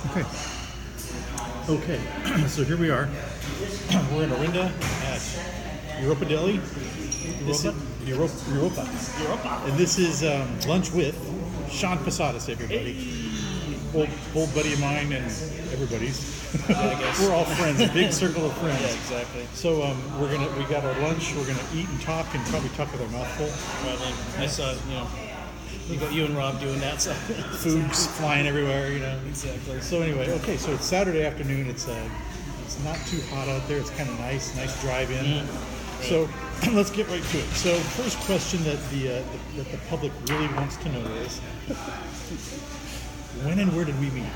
Okay. Okay. So here we are. We're in Orinda at Europa Deli. Europa. And this is lunch with Sean Posadas, everybody. Hey. Old buddy of mine and everybody's. Yeah, I guess. We're all friends, a big circle of friends. Yeah, exactly. So we got our lunch. We're gonna eat and talk, and probably talk with our mouth full. Right, like I saw, you got you and Rob doing that, so Food's flying everywhere, exactly. So anyway, okay, so it's Saturday afternoon. It's not too hot out there. It's kind of nice drive in. So let's get right to it. So first question that the public really wants to know is, when and where did we meet?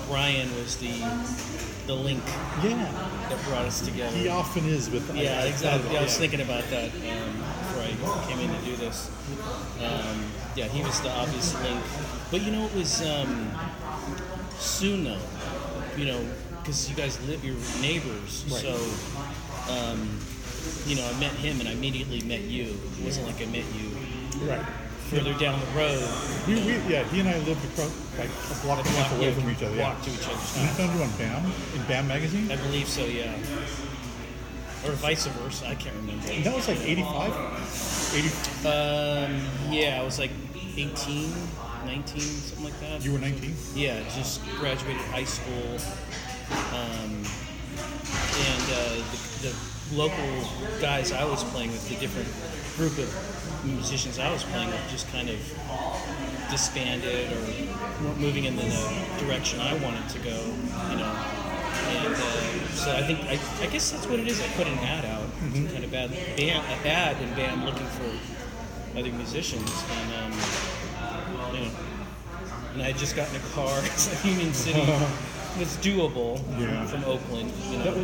Brian was the link that brought us together. He often is with. Yeah, exactly. I was thinking about that before I came in to do this. He was the obvious link. But it was soon though. Because you guys you're neighbors, right. So I met him and I immediately met you. It wasn't like I met you Right. further down the road. He and I lived across like a block and a half away from each other. Walked to each other's And I house. found you on BAM, in BAM magazine. I believe so, yeah. Or vice versa, I can't remember. That was like 85? 80. I was like 18, 19, something like that. You were 19? Yeah, just graduated high school. The local guys I was playing with, the different group of musicians I was playing with, just kind of disbanded or weren't moving in the direction I wanted to go, And so I guess that's what it is. I put an ad out, kind of ad in BAM looking for other musicians, and I had just gotten a car. It's Union City. It's doable from Oakland.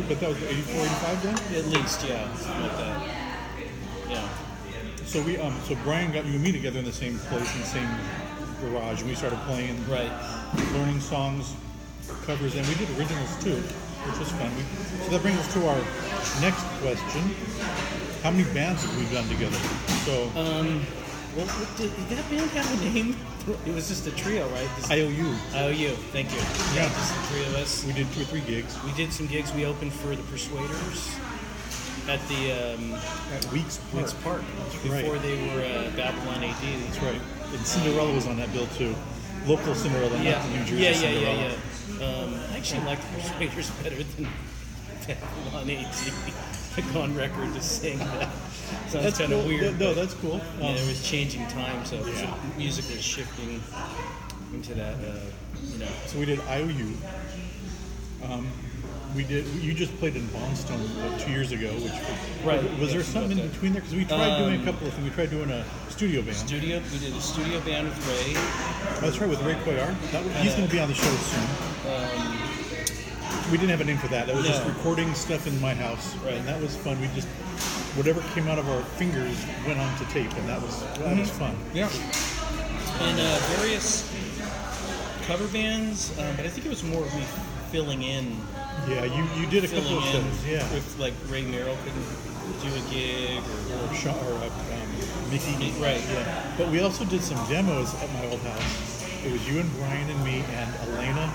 But that was 84, 85 then? At least, yeah, something like that. Yeah. So so Brian got you and me together in the same place, in the same garage, and we started playing, Right. learning songs, covers, and we did originals too, which was fun. So that brings us to our next question: how many bands have we done together? So, Well, did that band have a name? It was just a trio, right? IOU. IOU, thank you. Yeah. Just the three of us. We did 2 or 3 gigs We did some gigs. We opened for the Persuaders at the at Weeks Park right. before they were Babylon AD. That's right. And Cinderella was on that bill too. Local Cinderella, not the New Jersey Cinderella. I actually like the Persuaders better than Babylon AD. I've gone record to sing that. Sounds That's kind of cool. weird. No, that's cool. It was changing time, so music was shifting into that. So we did IOU. You just played in Bonstone 2 years ago, which was there something in between there? Because we tried doing a couple of things. We tried doing a studio band. We did a studio band with Ray. That's right, with Ray Coyar. He's going to be on the show soon. We didn't have a name for that. That was just recording stuff in my house, and that was fun. We just whatever came out of our fingers went onto tape, and that was fun. Yeah. And various cover bands, but I think it was more me filling in. Yeah, you did a couple of things. Yeah, with like Ray Merrill couldn't do a gig or Mickey. Right. Yeah. But we also did some demos at my old house. It was you and Brian and me and Elena.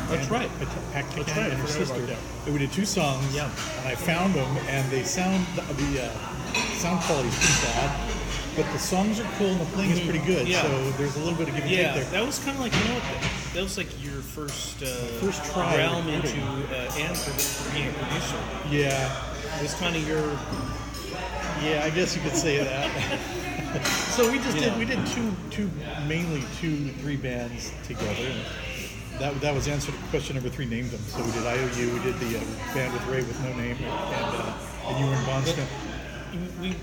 That's right. And her sister. And we did 2 songs. Yeah. And I found them, and the sound quality is pretty bad, but the songs are cool and the playing is pretty good. Yeah. So there's a little bit of give and take there. That was kind of like that was like your first try realm into and for being a producer. Yeah. It was kind of your. Yeah, I guess you could say that. So we did mainly 2-3 bands together. And that was answer to question number 3, named them. So we did IOU, we did the band with Ray with no name, and you were in Boston. We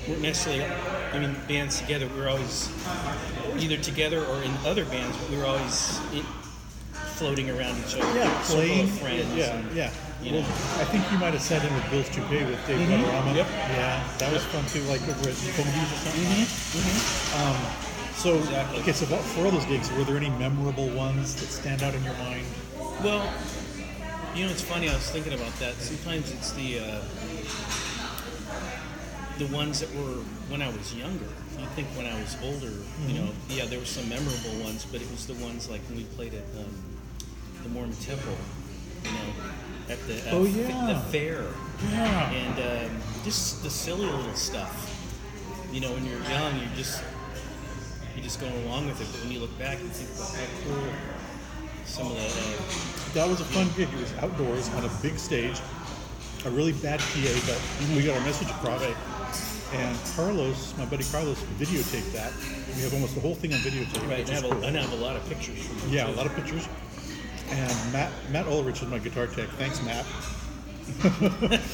weren't necessarily, bands together. We were always either together or in other bands, but we were always floating around each other. Yeah, playing. Friends. Yeah. I think you might have sat in with Bill's Toupee with Dave Valderrama. Yep. Yeah, that was fun too, like over at Fogies or something. So, okay, so for all those gigs, were there any memorable ones that stand out in your mind? Well, it's funny, I was thinking about that. Sometimes it's the the ones that were when I was younger. You think when I was older, you know, yeah, there were some memorable ones, but it was the ones like when we played at the Mormon Temple, you know, at the the fair, and just the silly little stuff. You know, when you're young, you're just going along with it, but when you look back, you think about how cool some of the. That was a fun gig. It was outdoors on a big stage, a really bad PA, but we got our message across. Right. And Carlos, my buddy Carlos, videotaped that. We have almost the whole thing on videotape. Right, and I have a lot of pictures from it. Yeah, a lot of pictures. And Matt Ulrich is my guitar tech. Thanks, Matt.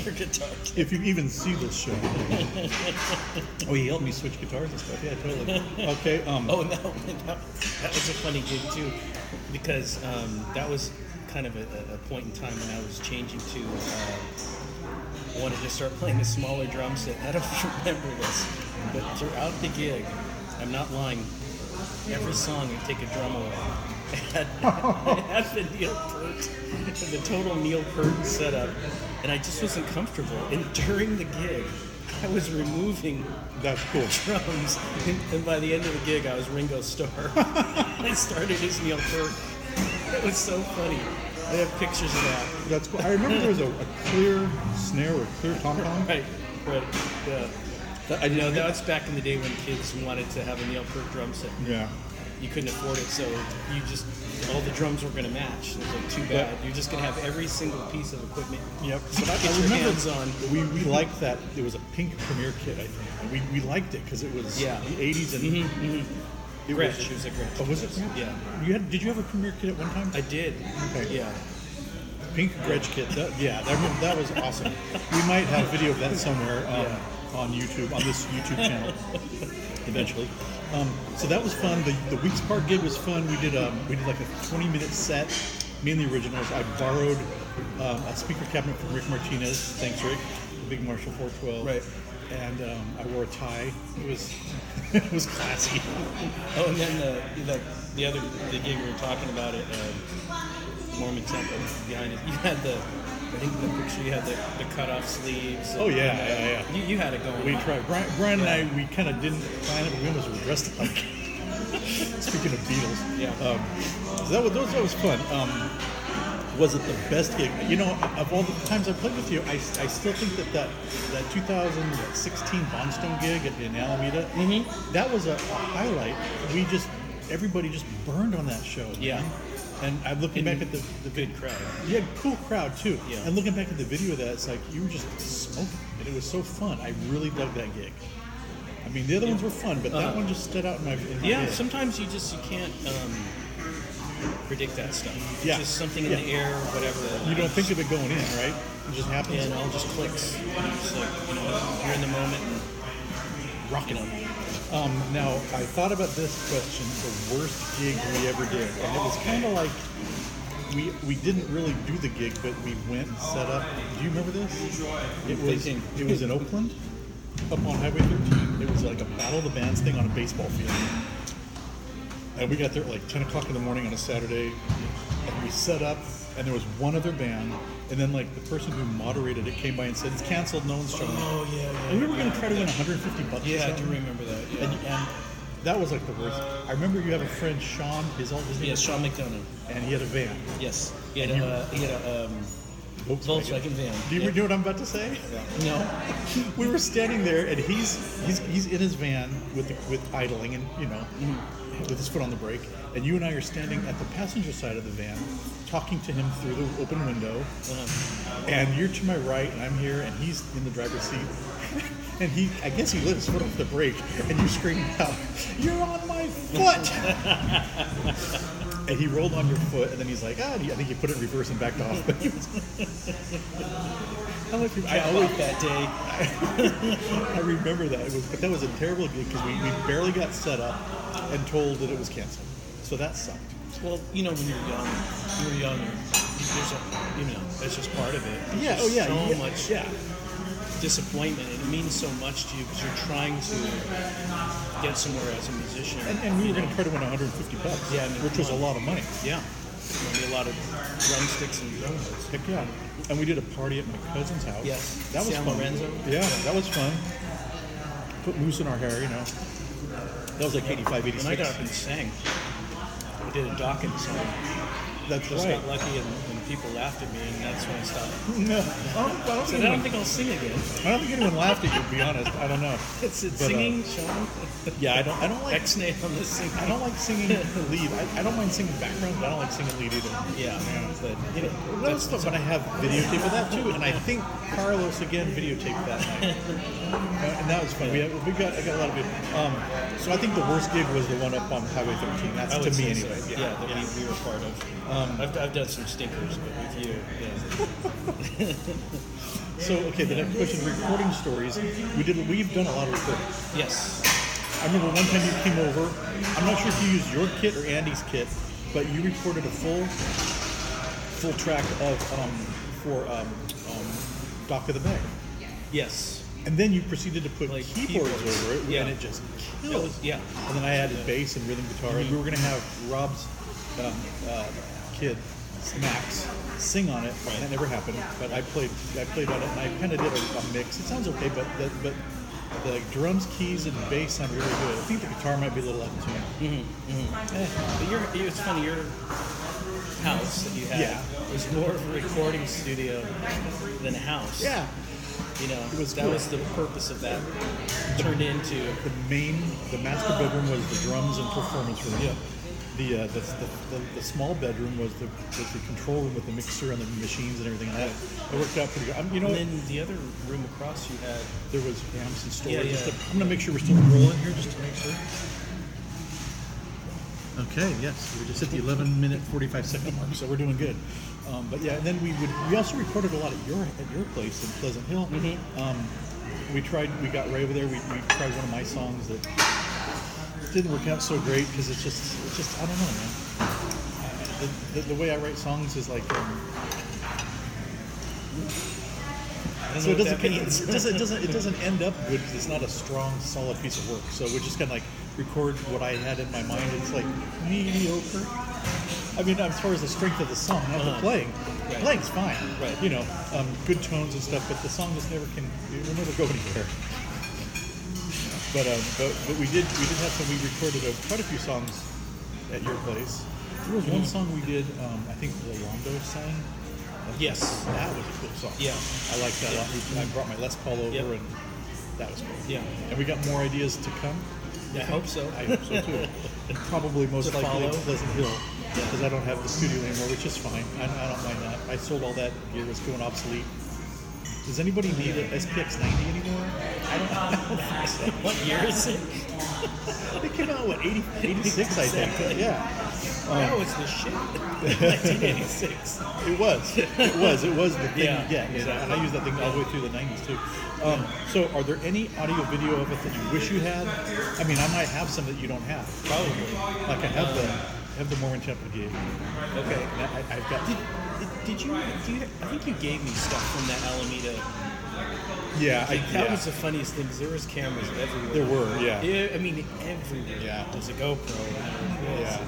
Your guitar tech. If you even see this show. Oh, he helped me switch guitars and stuff. Yeah, totally. Okay. Oh, no, that was a funny gig, too, because that was kind of a point in time when I was changing to... wanted to start playing a smaller drum set. I don't remember this, but throughout the gig, I'm not lying, every song I take a drum off. I had the Neil Peart, the total Neil Peart setup, and I just wasn't comfortable. And during the gig, I was removing That's cool. drums, and by the end of the gig, I was Ringo Starr. I started as Neil Peart. It was so funny. I have pictures of that. That's cool. I remember there was a clear snare or a clear tom-tom. Right, yeah. That's back in the day when kids wanted to have a Neil Peart drum set. Yeah. You couldn't afford it, so you just, all the drums were going to match. It was like, too bad. You're just going to have every single piece of equipment. Yep. So I get your remember hands on. We liked that. It was a pink Premier kit, I think. And we liked it because it was the 80s and... Gretsch. It was a Gretsch. Oh, was it? Yeah. Did you have a Premier kit at one time? I did. Okay. Yeah. Pink Gretsch kit. That was awesome. We might have video of that somewhere on YouTube, on this YouTube channel, eventually. So that was fun. The Weeks Park gig was fun. We did like a 20-minute set, mainly originals. I borrowed a speaker cabinet from Rick Martinez. Thanks, Rick. The big Marshall 412. Right. And I wore a tie. It was classy. Oh, and then the gig we were talking about at Mormon Temple behind it. You had I think in the picture you had the cut-off sleeves. Oh yeah. You had it going. We tried. Brian and I, we kind of didn't plan it, but we almost were dressed like. Speaking of Beatles. Yeah. So that was fun. Was it the best gig? You know, of all the times I played with you, I still think that 2016 Bonstone gig in Alameda, that was a highlight. Everybody just burned on that show. Yeah. Man. And I'm looking back at the good crowd. Yeah, cool crowd too. Yeah. And looking back at the video of that, it's like you were just smoking, and it was so fun. I really dug that gig. I mean, the other ones were fun, but that one just stood out in my head. Sometimes you can't predict that stuff. It's just something in the air, whatever. You don't think of it going in, right? It just happens. Yeah, and it all just clicks. It's like, you're in the moment and rocking them. Now, I thought about this question, the worst gig we ever did. And it was kind of like, we didn't really do the gig, but we went and set up. Do you remember this? It was in Oakland, up on Highway 13. It was like a Battle of the Bands thing on a baseball field. And we got there at like 10 o'clock in the morning on a Saturday, and we set up, and there was one other band, and then like the person who moderated it came by and said, it's canceled, no one's showing up. Oh, yeah. And we were going to try to win $150. Yeah, I do remember that. Yeah. And that was like the worst. I remember you have a friend, Sean, his name was Sean McDonough. And he had a van. Yes. He had a Volkswagen van. Do you know what I'm about to say? No. We were standing there, and he's in his van with idling, and with his foot on the brake, and you and I are standing at the passenger side of the van, talking to him through the open window, and you're to my right, and I'm here, and he's in the driver's seat, and I guess he let his foot off the brake, and you screamed out, "You're on my foot!" And he rolled on your foot, and then he's like, I think he put it in reverse and backed off. But he was... I always that day. I remember that. But that was a terrible gig because we barely got set up and told that it was canceled. So that sucked. Well, when you're young, that's just part of it. There's so much disappointment, and it means so much to you because you're trying to get somewhere as a musician. And we were going to try to win $150, which was a lot of money. Yeah. Maybe a lot of drumsticks and drumheads. Heck yeah. And we did a party at my cousin's house. Yes. That was San fun. Lorenzo. Yeah, that was fun. put mousse in our hair, you know. That was like 85, 86. When I got up and sang, I did a Dawkins song. That's Just right. got lucky, and people laughed at me, and that's when I stopped. No, So I don't think I'll sing again. I don't think anyone laughed at you, to be honest. I don't know. It's But, singing, Sean. Yeah, I don't like. X-nay on the singing. I don't like singing lead. I don't mind singing background, but I don't like singing lead either. Yeah, But you know, that's stuff. But I have videotape of that too, and I think Carlos again videotaped that night, and that was fun. I got a lot of it. So I think the worst gig was the one up on Highway 13. That's I to would me say anyway. so. Yeah, that we were part of. I've done some stinkers, but with you, yeah. So okay, the next question: recording stories. We've done a lot of recording. Yes. I remember one time you came over. I'm not sure if you used your kit or Andy's kit, but you recorded a full track of for Dock of the Bay. Yes. And then you proceeded to put Like keyboards keyboards. over it, Yeah. and it just killed. Yeah. And then I added bass and rhythm guitar, and we were going to have Rob's kid, Max, sing on it, and that never happened. But I played on it, and I kind of did a mix. It sounds okay, but the drums, keys, and bass sound really good. I think the guitar might be a little out of tune. But it's funny, your house that you had was more of a recording studio than a house. Yeah. You know, was that cool. was the purpose of that. Turned into The master bedroom was the drums and performance room. Yeah. The small bedroom was the control room with the mixer and the machines and everything. And that it worked out pretty good. You know, and then the other room across you had. there was amps and storage. Yeah. I'm gonna make sure we're still rolling here, just to make sure. Okay, yes, we just hit the 11-minute 45-second mark, so we're doing good. But yeah, and then we also recorded a lot at your place in Pleasant Hill. We got right over there. We tried one of my songs that didn't work out so great because it's just I don't know, man. The way I write songs is like. So it doesn't end up good because it's not a strong, solid piece of work. So we're just gonna like record what I had in my mind. It's like mediocre. I mean, as far as the strength of the song, not the playing. Right. Playing's fine, Right. You know, good tones and stuff, but the song just it will never go anywhere. But we did have some. We recorded quite a few songs at your place. There was one song we did. I think Rolando sang. Yes. That was a cool song. Yeah. I like that a lot. I brought my Les Paul over, Yep. and that was cool. Yeah. And we got more ideas to come. I hope so. I hope so too. Probably most To likely in follow. Pleasant Hill, because I don't have the studio anymore, which is fine. I don't mind that. I sold all that gear; it's going obsolete. Does anybody need an SPX 90 anymore? I don't know. What year is it? It came out, 86, I think. Yeah. That was the shit. 1986. It was the thing Yeah, you get. exactly. And I used that thing all the way through the 90s too. So are there any audio video of it that you wish you had? I mean, I might have some that you don't have. Probably. Like I have the Mormon Temple gig. Okay. I've got. Did you? I think you gave me stuff from that Alameda. Yeah, That was the funniest thing because there was cameras everywhere. There were, yeah. I mean, everywhere. Yeah. There's a GoPro. Yeah.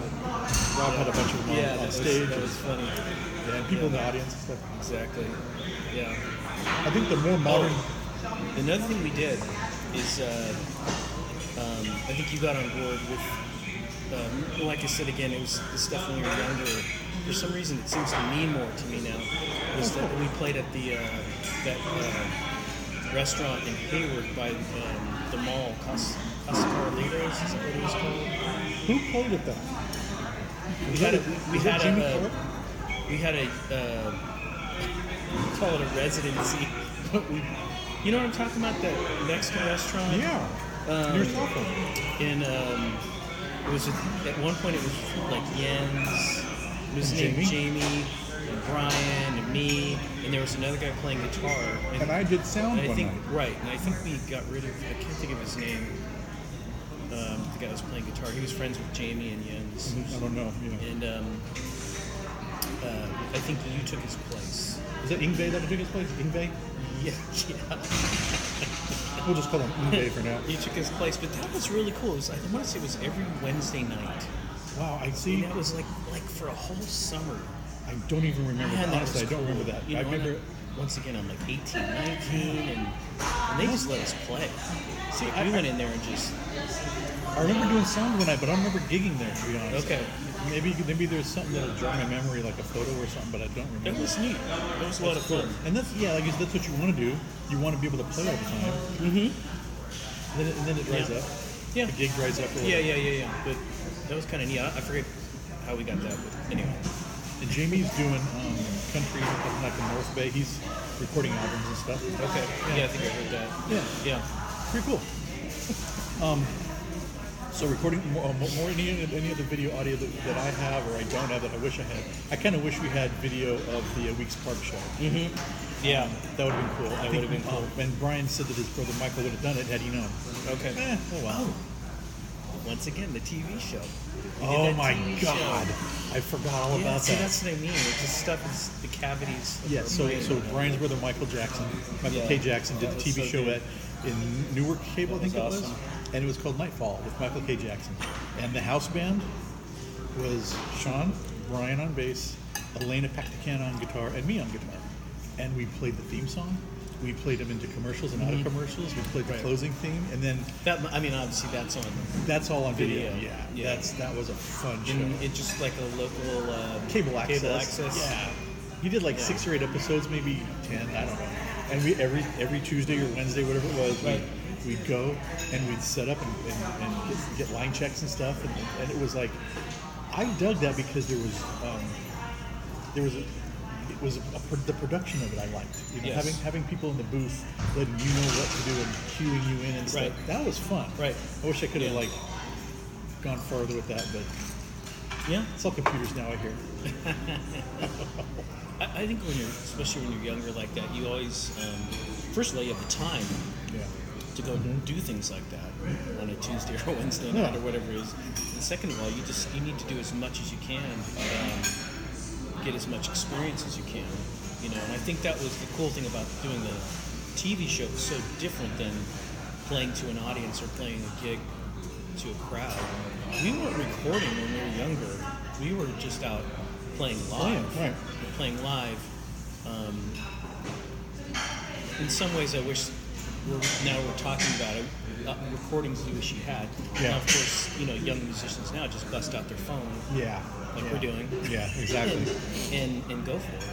Rob had a bunch of them on stage. That was funny. Yeah, and people in the audience and stuff. Exactly. Yeah. I think the more modern. Another thing we did is, I think you got on board with, like I said again, it was the stuff when we were younger. For some reason, it seems to mean more to me now. Was that we played at the that restaurant in Hayward by the mall, Casa Carlitos, is that what it was called? Who played at that? We had Jimmy Clark? we call it a residency. You know what I'm talking about? That Mexican restaurant? Yeah. Near Stockholm. And it was at one point it was like Jens, it was named Jamie, and Brian, and me, and there was another guy playing guitar. And I did sound and I one think night. right, and I think we got rid of. I can't think of his name. The guy who was playing guitar. He was friends with Jamie and Jens. I don't know. Yeah. And I think you took his place. Is that Ingve that took his place? Ingve? Yeah. We'll just call him Ingve for now. He took his place, but that was really cool. I want to say it was every Wednesday night. Wow, I see. And that was like for a whole summer. I don't even remember. Man, that Honestly, I was don't cool. remember that. You I know, remember. once again, I'm like 18, 19, and they just let us play. See, Like, we went in there and just... I remember doing sound one night, but I don't remember gigging there, to be honest. Okay. Maybe there's something that'll draw my memory, like a photo or something, but I don't remember. It was neat. It was a lot of fun. And that's that's what you want to do. You want to be able to play all the time. Mm-hmm. And then it dries up. Yeah. The gig dries up. Yeah. But that was kind of neat. I forget how we got that, but anyway. And Jamie's doing country up like in North Bay. He's recording albums and stuff. Okay. Yeah, I think I heard that. Yeah. Yeah. Pretty cool. So recording more any of the video audio that I have or I don't have that I wish I had. I kind of wish we had video of the Weeks Park show. Mm-hmm. Yeah. That would have been cool. That would have been cool. And Brian said that his brother Michael would have done it had he known. Okay. Oh wow. Once again, the TV show. Oh my TV God! show. I forgot all about see, that. That's what I mean. It's just stuff is the cavities. Yeah. So Brian's brother Michael K. Jackson, did the TV show in Newark Cable, I think it was, and it was called Nightfall with Michael K. Jackson, and the house band was Sean, Brian on bass, Elena Pactican on guitar, and me on guitar, and we played the theme song. We played them into commercials and out of commercials. We played the closing theme, and then obviously that's on. That's all on video. Yeah. That was a fun show. And it's just like a local Cable access. Yeah. He did like 6 or 8 episodes, maybe 10. I don't know. And we every Tuesday or Wednesday, whatever it was, we'd go and we'd set up and get line checks and stuff. And it was like, I dug that because the production of it I liked. You know, Yes. having people in the booth letting you know what to do and cueing you in and stuff. That was fun. Right. I wish I could have gone farther with that, but it's all computers now, I hear. I think especially when you're younger like that, you always, first of all, you have the time to go do things like that on a Tuesday or Wednesday night or whatever it is. And second of all, you need to do as much as you can, get as much experience as you can, you know. And I think that was the cool thing about doing the TV show. It was so different than playing to an audience or playing a gig to a crowd. We weren't recording when we were younger. We were just out playing live. Playing live. In some ways, I wish now we're talking about it. Recordings you wish you had. Yeah. Now, of course, you know, young musicians now just bust out their phone. Yeah. Like we're doing. Yeah, exactly. and go for it.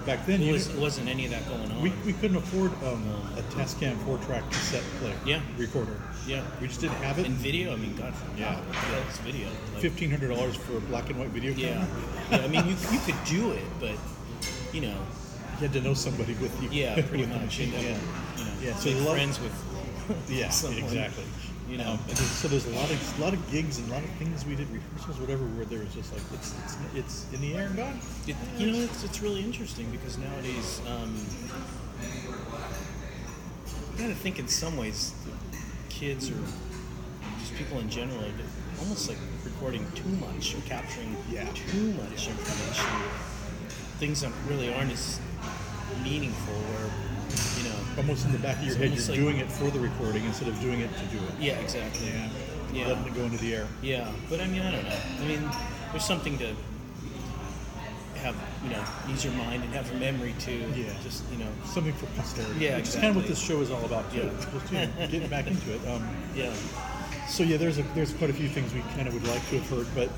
Back then, it wasn't any of that going on. We couldn't afford a Tascam 4-track cassette player. Yeah. Recorder. Yeah. We just didn't have it. And video, I mean, God, it's video. Like, $1,500 for a black and white video camera. Yeah. I mean, you could do it, but you know, you had to know somebody with you. Yeah, pretty with the much. machine. So make friends with. Someone, exactly. You know, so there's a lot of gigs and a lot of things we did, rehearsals, whatever, where there was just like it's in the air and gone. You know, it's really interesting because nowadays, you got to think in some ways, kids or just people in general are almost like recording too much or capturing too much information. Things that really aren't as meaningful, or you know, almost in the back of your head, you're like, doing it for the recording instead of doing it to do it. Yeah, exactly. Yeah. Letting it go into the air. Yeah, but I mean, I don't know. I mean, there's something to have, you know, use your mind and have a memory too. Yeah. Just, you know. Something for posterity. Yeah, which is kind of what this show is all about too. Yeah. Just, you know, getting back into it. Yeah. So yeah, there's quite a few things we kind of would like to have heard, but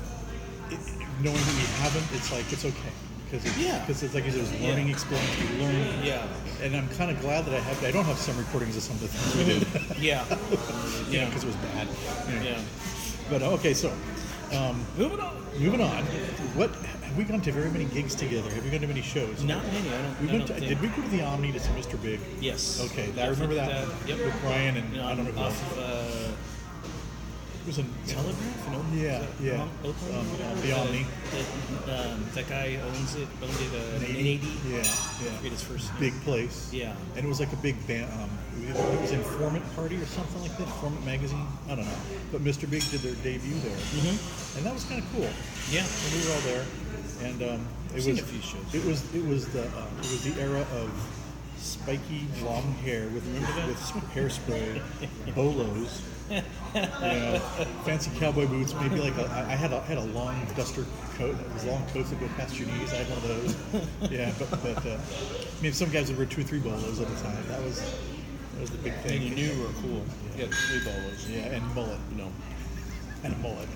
knowing that we haven't, it's like, it's okay. Because it's like you said, it was a learning experience. We learned. Yeah. And I'm kind of glad that I don't have some recordings of some of the things we did. Yeah. Because it was bad. Yeah. But okay, so moving on. What have we gone to very many gigs together? Have we gone to many shows? Not many. Did we go to the Omni to see Mr. Big? Yes. Okay, I remember that. Yep. With Brian and I don't know who else. It was a Telegraph, you know? Yeah. The Omni. That guy owned it an 80. Yeah. Forget his first name. Big place. Yeah. And it was like a big band. It was Informant Party or something like that. Informant Magazine. I don't know. But Mr. Big did their debut there. Mm-hmm. And that was kind of cool. Yeah. And we were all there. And it was a few shows. It was the era of spiky long hair with hairspray, bolos, fancy cowboy boots, maybe like I had a long duster coat. It was long coats that go past your knees. I had one of those. Yeah, but I mean, some guys would wear 2 or 3 bolos at a time. That was the big thing. And you knew you were cool. You had 3 bolos. Yeah, and mullet. No. And a mullet.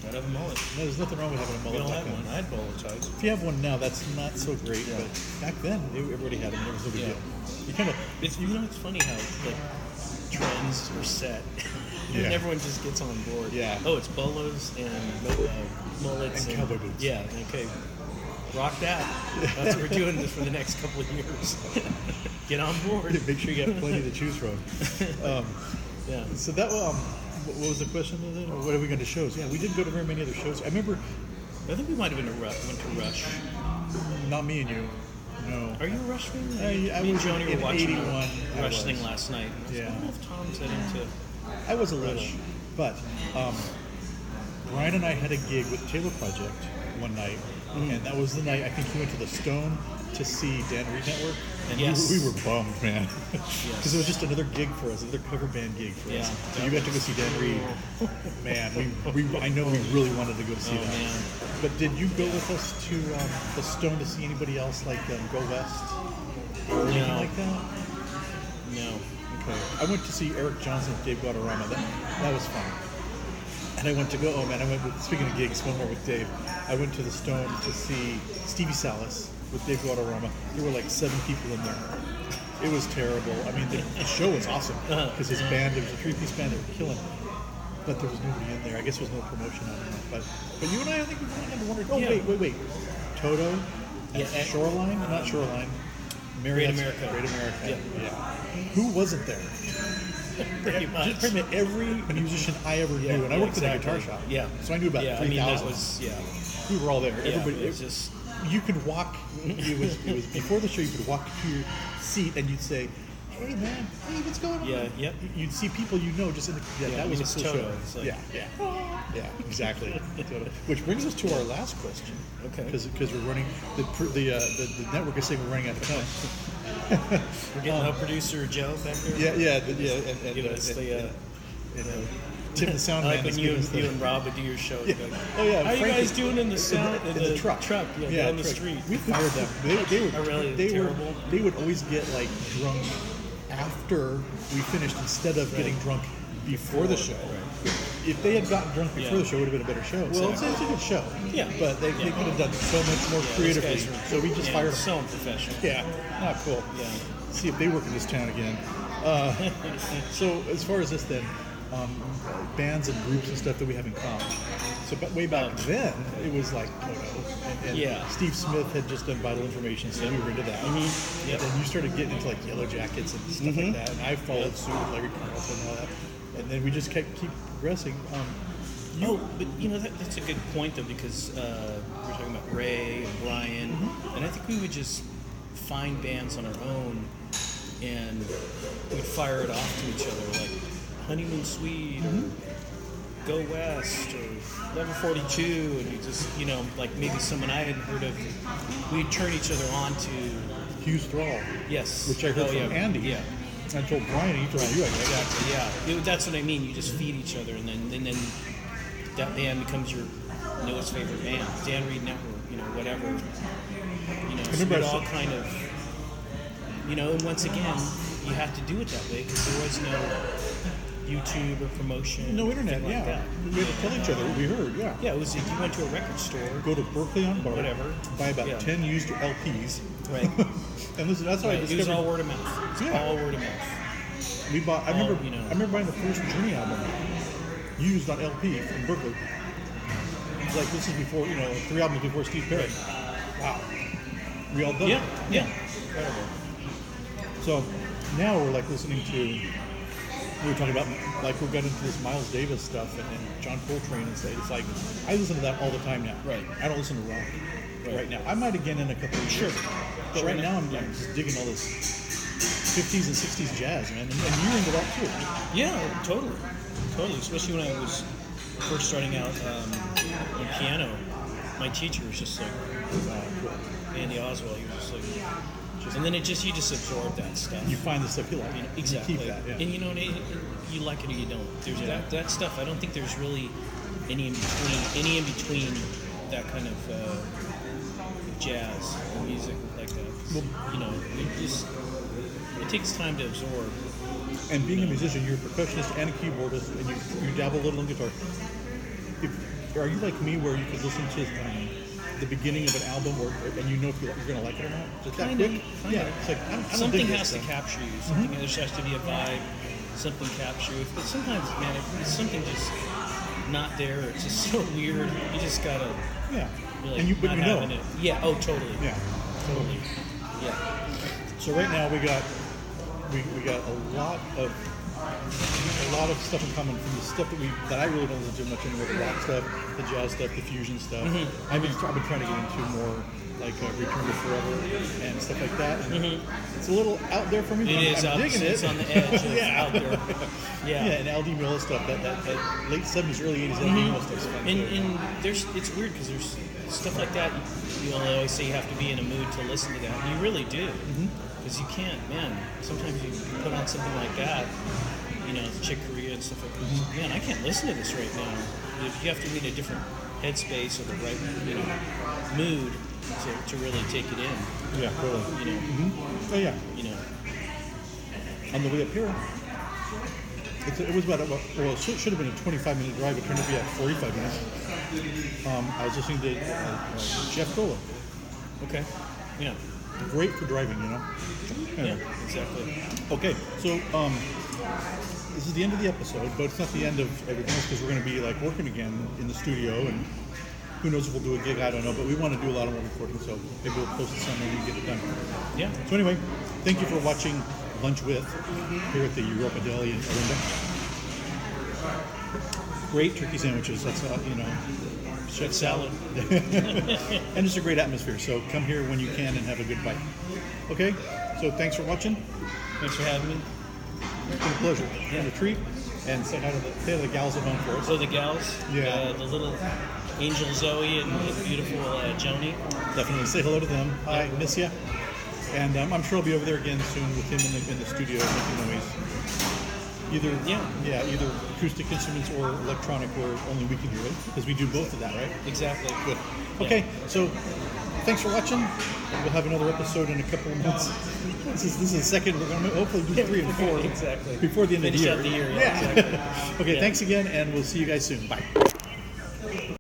I'd have a mullet. No, there's nothing wrong with having a mullet. You don't back have then. one. I had bolo ties. If you have one now, that's not so great. But back then, everybody had them. It was no big deal. You kind of. It's funny how like trends are set, and everyone just gets on board. Yeah. Oh, it's bolos and mullets and cowboy boots. Yeah. Okay. Rock that. That's what we're doing for the next couple of years. Get on board. Make sure you got plenty to choose from. Yeah. So that what was the question then? Or what are we going to shows? Yeah, we didn't go to very many other shows. I remember. I think we might have been went to Rush. Not me and you. No. Are you a Rush fan? I Me and was Joni in were watching 81, the Rush thing last night. I don't know if Tom's that into. I was a Rush, but Brian and I had a gig with Taylor Project one night, and that was the night I think he went to the Stone to see Dan Reed Network, and we were bummed, man, because it was just another gig for us, another cover band gig for us. So you got to go see Dan Reed. Man, I know we really wanted to go to see that. Man. But did you go with us to the Stone to see anybody else like Go West or anything like that? No. Okay. I went to see Eric Johnson with Dave Guadarrama. That was fun. And I went to go. Oh man, I went with. Speaking of gigs, one more with Dave. I went to the Stone to see Stevie Salas with Dave Guadarrama. There were like 7 people in there. It was terrible. I mean, the show was awesome because his band. It was a 3-piece band. They were killing. But there was nobody in there. I guess there was no promotion on it. But you and I think we went into one. Oh wait. Toto. Shoreline, not Shoreline. Great America. Great America. Yeah. Who wasn't there? Pretty much. Just pretty much every musician I ever knew, and I worked in a guitar shop. Yeah. So I knew about 3,000. I mean, that was We were all there. Everybody. It was just. You could walk. It was before the show. You could walk to your seat and you'd say, "Hey man, hey, what's going on?" Yeah. Yep. You'd see people you know just in the. That was a cool Toto. show. Like, yeah, exactly. Which brings us to our last question. Okay. Because we're running the network is saying we're running out of time. We're getting our producer Joe back there. And giving us the. Tim the sound I man. like when you and Rob would do your show. Yeah. Like, oh yeah. How are you guys doing in the sound in the truck? Down the street. We fired them. They would always get like drunk after we finished instead of getting drunk before the show. Right. If they had gotten drunk before the show, it would have been a better show. Well, it's a good show. Yeah. But they could have done so much more creatively. So we just fired them. So unprofessional. Yeah. Not cool. Yeah. See if they work in this town again. So as far as this then. Bands and groups and stuff that we have in common. So way back then, it was like Toto. And Steve Smith had just done Vital Information, so we were into that. Mm-hmm. Yep. And then you started getting into like Yellow Jackets and stuff like that. And I followed suit with Larry Carlson and all that. And then we just keep progressing. That's a good point though, because we're talking about Ray and Brian, and I think we would just find bands on our own and we'd fire it off to each other, like Honeymoon Suite or Go West or Level 42, and you just, like maybe someone I hadn't heard of, we'd turn each other on to Hughes Thrall. Yes. Which I heard from Andy. Yeah. I told Brian, and he told you, I guess. Exactly, yeah. That's what I mean. You just feed each other, and then that band becomes your newest favorite band. Dan Reed Network, whatever. So it all kind of, and once again, you have to do it that way because there was no YouTube or promotion. No internet, like that. We had to tell each other what we heard, Yeah, it was if you went to a record store. Go to Berkeley on Bar. Whatever. Buy about 10 used LPs. Right. And listen, that's how I discovered. It was all word of mouth. All word of mouth. We bought, I remember buying the first Journey album used on LP from Berkeley. Like this is before, 3 albums before Steve Perry. Wow. We all done it. Yeah. Incredible. So now we're like listening to, we were talking about, like we got into this Miles Davis stuff and John Coltrane and stuff. It's like, I listen to that all the time now. Right. I don't listen to rock right now. I might again in a couple of years. But right now I'm just digging all this 50s and 60s jazz, man. And you're into that too. Yeah, totally. Especially when I was first starting out in piano. My teacher was just like, Andy Oswald, he was just like, and then you just absorb that stuff. You find the stuff you like. Exactly. You keep that. Yeah. And you know, you like it or you don't. There's that stuff. I don't think there's really any in between that kind of jazz music like that. Well, you know, it takes time to absorb. And being a musician, you're a percussionist and a keyboardist, and you dabble a little in guitar. Are you like me, where you could listen to the beginning of an album, and you know if you're going to like it or not? Just that quick? Yeah. It's like, I don't something dig has to capture you. Something there has to be a vibe. Something capture you. But sometimes, man, if something just not there, or it's just so weird. You just gotta. Yeah. Really, and but you know. It. Yeah. Oh, totally. Yeah. Totally. Yeah. So right now we got a lot of stuff in common from the stuff that I really don't listen to much anymore. The rock stuff, the jazz stuff, the fusion stuff. Mm-hmm. I've been trying to get into more like Return to Forever and stuff like that. And it's a little out there for me. It is. I'm digging it. It's on the edge. Of out there. Yeah. And LD Miller stuff. That late '70s, early '80s LD Miller stuff's fun. And it's weird because there's stuff like that. You always say you have to be in a mood to listen to that. And you really do. Because you can't, man. Sometimes you put on something like that, you know, Chick Corea and stuff like that. Man, I can't listen to this right now. You have to be in a different headspace or the right, mood to really take it in. Yeah, really. You know. Oh yeah. You know. On the way up here, it was about it should have been a 25-minute drive. It turned out to be at 45 minutes. I was listening to Jeff Gola. Okay. Yeah. Great for driving, you know. Yeah, exactly. Okay, so this is the end of the episode, but it's not the end of everything else because we're going to be like working again in the studio, and who knows if we'll do a gig, I don't know, but we want to do a lot more recording, so maybe we'll post it somewhere and get it done. Yeah. So anyway, thank you for watching Lunch With here at the Europa Deli in Orinda. Great turkey sandwiches, that's chef salad. And it's a great atmosphere, so come here when you can and have a good bite. Okay, so thanks for watching. Thanks for having me. It's been a pleasure. And a treat. And say hi to the gals at home for us. So the gals, yeah, the little angel Zoe and the beautiful Joni. Definitely say hello to them. Hi, miss ya. And I'm sure I'll be over there again soon with him in the studio making noise. Either acoustic instruments or electronic, where only we can hear it, because we do both of that, right? Exactly. Good. Okay, so thanks for watching. We'll have another episode in a couple of months. This is the second. We're going to hopefully do 3 and 4 exactly before the end Finish of the year. Out the year. Yeah. Exactly. Okay, thanks again, and we'll see you guys soon. Bye.